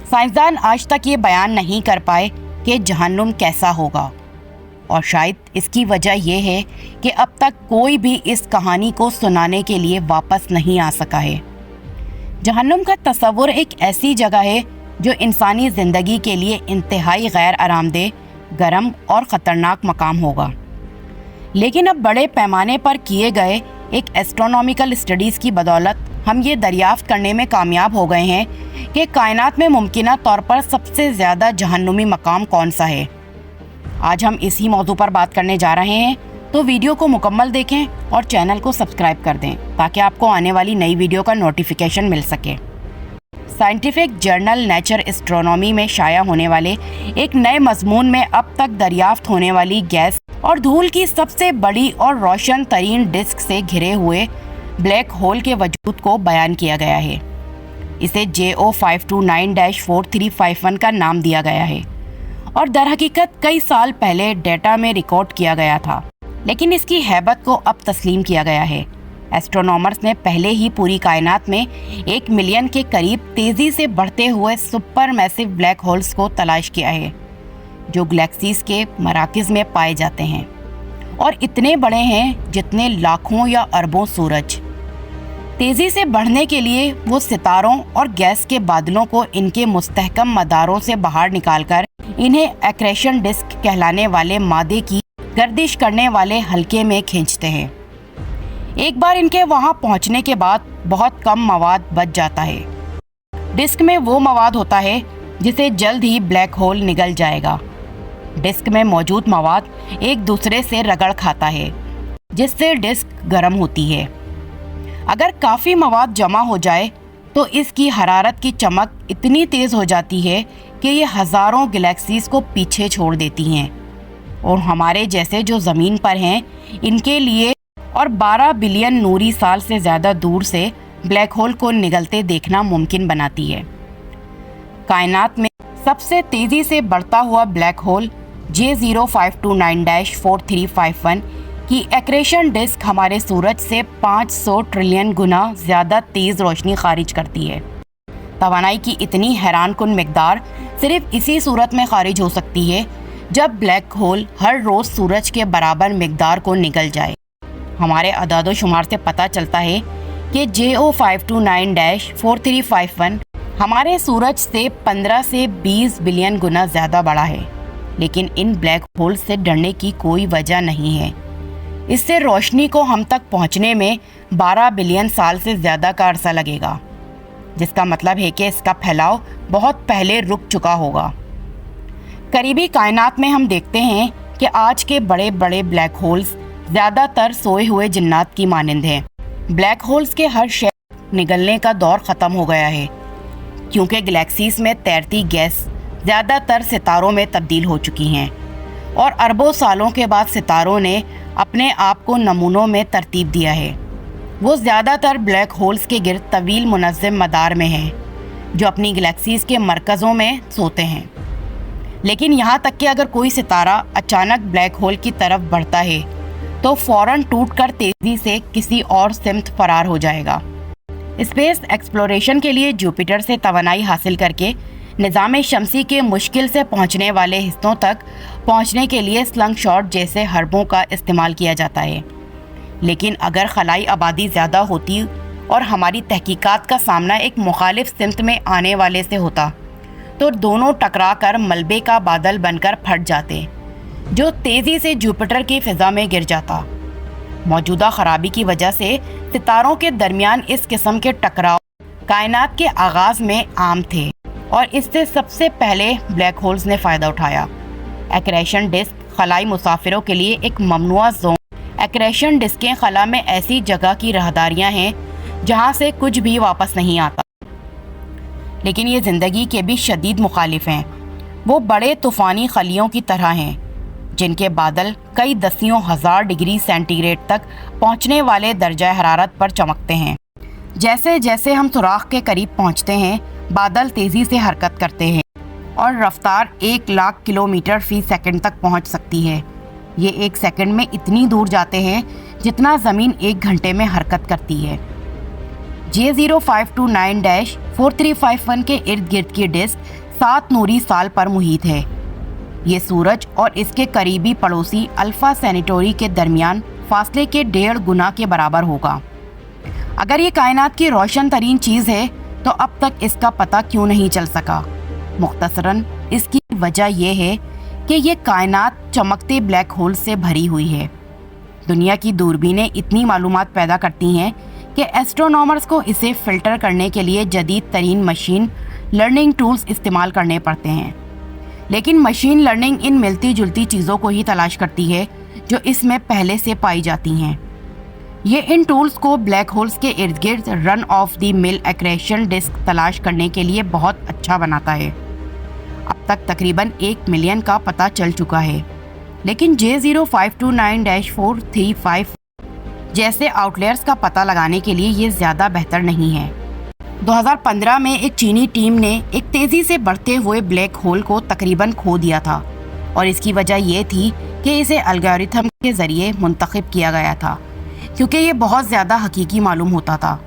साइंसदान आज तक ये बयान नहीं कर पाए कि जहन्नुम कैसा होगा, और शायद इसकी वजह यह है कि अब तक कोई भी इस कहानी को सुनाने के लिए वापस नहीं आ सका है। जहन्नुम का तस्वुर एक ऐसी जगह है जो इंसानी ज़िंदगी के लिए इंतहाई गैर आरामदेह, गर्म और ख़तरनाक मकाम होगा। लेकिन अब बड़े पैमाने पर किए गए एक एस्ट्रोनॉमिकल स्टडीज़ की बदौलत हम ये दरियाफ्त करने में कामयाब हो गए हैं कि कायनात में मुमकिना तौर पर सबसे ज़्यादा जहन्नुमी मकाम कौन सा है। आज हम इसी मौजू पर बात करने जा रहे हैं, तो वीडियो को मुकम्मल देखें और चैनल को सब्सक्राइब कर दें ताकि आपको आने वाली नई वीडियो का नोटिफिकेशन मिल सके। साइंटिफिक जर्नल नेचर एस्ट्रोनॉमी में शाया होने वाले एक नए मजमून में अब तक दरियाफ्त होने वाली गैस और धूल की सबसे बड़ी और रोशन तरीन डिस्क से घिरे हुए ब्लैक होल के वजूद को बयान किया गया है। इसे JO 529-4351 का नाम दिया गया है और दरहकीकत कई साल पहले डेटा में रिकॉर्ड किया गया था, लेकिन इसकी हैबत को अब तस्लीम किया गया है। एस्ट्रोनॉमर्स ने पहले ही पूरी कायनात में 1 मिलियन के करीब तेज़ी से बढ़ते हुए सुपर मैसिव ब्लैक होल्स को तलाश किया है, जो गैलेक्सीज के मराकज़ में पाए जाते हैं और इतने बड़े हैं जितने लाखों या अरबों सूरज। तेज़ी से बढ़ने के लिए वो सितारों और गैस के बादलों को इनके मुस्तहकम मदारों से बाहर निकालकर इन्हें एक्रेशन डिस्क कहलाने वाले मादे की गर्दिश करने वाले हल्के में खींचते हैं। एक बार इनके वहां पहुंचने के बाद बहुत कम मवाद बच जाता है। डिस्क में वो मवाद होता है जिसे जल्द ही ब्लैक होल निगल जाएगा। डिस्क में मौजूद मवाद एक दूसरे से रगड़ खाता है, जिससे डिस्क गर्म होती है। अगर काफ़ी मवाद जमा हो जाए तो इसकी हरारत की चमक इतनी तेज़ हो जाती है कि ये हज़ारों गैलेक्सीज़ को पीछे छोड़ देती हैं, और हमारे जैसे जो ज़मीन पर हैं इनके लिए और 12 बिलियन नूरी साल से ज़्यादा दूर से ब्लैक होल को निगलते देखना मुमकिन बनाती है। कायनात में सबसे तेज़ी से बढ़ता हुआ ब्लैक होल J0 529-4351 की एक्रेशन डिस्क हमारे सूरज से 500 ट्रिलियन गुना ज़्यादा तेज़ रोशनी खारिज करती है। तवानाई की इतनी हैरानकुन मिकदार सिर्फ इसी सूरत में खारिज हो सकती है जब ब्लैक होल हर रोज़ सूरज के बराबर मिकदार को निगल जाए। हमारे अदादो शुमार से पता चलता है कि JO 529-4351 हमारे सूरज से 15 से 20 बिलियन गुना ज़्यादा बड़ा है, लेकिन इन ब्लैक होल से डरने की कोई वजह नहीं है। इससे रोशनी को हम तक पहुंचने में 12 बिलियन साल से ज़्यादा का अरसा लगेगा, जिसका मतलब है कि इसका फैलाव बहुत पहले रुक चुका होगा। करीबी कायनात में हम देखते हैं कि आज के बड़े बड़े ब्लैक होल्स ज़्यादातर सोए हुए जिन्नात की मानिंद हैं। ब्लैक होल्स के हर शय निगलने का दौर ख़त्म हो गया है, क्योंकि गैलेक्सीज़ में तैरती गैस ज़्यादातर सितारों में तब्दील हो चुकी हैं, और अरबों सालों के बाद सितारों ने अपने आप को नमूनों में तरतीब दिया है। वो ज़्यादातर ब्लैक होल्स के गिर्द तवील मुनज़्ज़म मदार में हैं, जो अपनी गैलेक्सीज़ के मरकज़ों में सोते हैं। लेकिन यहाँ तक कि अगर कोई सितारा अचानक ब्लैक होल की तरफ बढ़ता है तो फ़ौरन टूटकर तेज़ी से किसी और सिमत फरार हो जाएगा। स्पेस एक्सप्लोरेशन के लिए जुपिटर से तवानाई हासिल करके निज़ाम शमसी के मुश्किल से पहुंचने वाले हिस्सों तक पहुंचने के लिए स्लंग शॉट जैसे हरबों का इस्तेमाल किया जाता है। लेकिन अगर खलाई आबादी ज़्यादा होती और हमारी तहकीकात का सामना एक मुखालिफ सिमत में आने वाले से होता, तो दोनों टकरा कर मलबे का बादल बनकर फट जाते, जो तेज़ी से जुपिटर की फ़िज़ा में गिर जाता। मौजूदा ख़राबी की वजह से सितारों के दरमियान इस किस्म के टकराव कायनात के आगाज़ में आम थे, और इससे सबसे पहले ब्लैक होल्स ने फ़ायदा उठाया। एक्रेशन डिस्क खलाई मुसाफिरों के लिए एक ममनुआ जोन। एक्रेशन डिस्कें खला में ऐसी जगह की राहदारियाँ हैं जहाँ से कुछ भी वापस नहीं आता, लेकिन ये ज़िंदगी के भी शदीद मुखालिफ हैं। वो बड़े तूफ़ानी खलियों की तरह हैं, जिनके बादल कई दसियों हज़ार डिग्री सेंटीग्रेड तक पहुँचने वाले दर्जा हरारत पर चमकते हैं। जैसे जैसे हम सुराख के करीब पहुँचते हैं, बादल तेज़ी से हरकत करते हैं और रफ्तार 1,00,000 किलोमीटर फ़ी सेकंड तक पहुँच सकती है। ये 1 सेकंड में इतनी दूर जाते हैं जितना ज़मीन 1 घंटे में हरकत करती है। J0529-4351 के इर्द गिर्द की डिस्क 7 नूरी साल पर मुहित है। ये सूरज और इसके करीबी पड़ोसी अल्फा सेंटौरी के दरमियान फासले के 1.5 गुना के बराबर होगा। अगर ये कायनात की रोशन तरीन चीज़ है तो अब तक इसका पता क्यों नहीं चल सका? मुख्तसरन इसकी वजह यह है कि ये कायनात चमकते ब्लैक होल से भरी हुई है। दुनिया की दूरबीनें इतनी मालूमात पैदा करती हैं कि एस्ट्रोनॉमर्स को इसे फिल्टर करने के लिए जदीद तरीन मशीन लर्निंग टूल्स इस्तेमाल करने पड़ते हैं। लेकिन मशीन लर्निंग इन मिलती जुलती चीज़ों को ही तलाश करती है जो इसमें पहले से पाई जाती हैं। ये इन टूल्स को ब्लैक होल्स के इर्द गिर्द run of the mill accretion disk तलाश करने के लिए बहुत अच्छा बनाता है। अब तक तकरीबन 1 मिलियन का पता चल चुका है, लेकिन J0529-435 जैसे आउटलेयर्स का पता लगाने के लिए ये ज़्यादा बेहतर नहीं है। 2015 में एक चीनी टीम ने एक तेज़ी से बढ़ते हुए ब्लैक होल को तकरीबन खो दिया था, और इसकी वजह ये थी कि इसे एल्गोरिथम के ज़रिए मुंतखब किया गया था, क्योंकि ये बहुत ज़्यादा हकीकी मालूम होता था।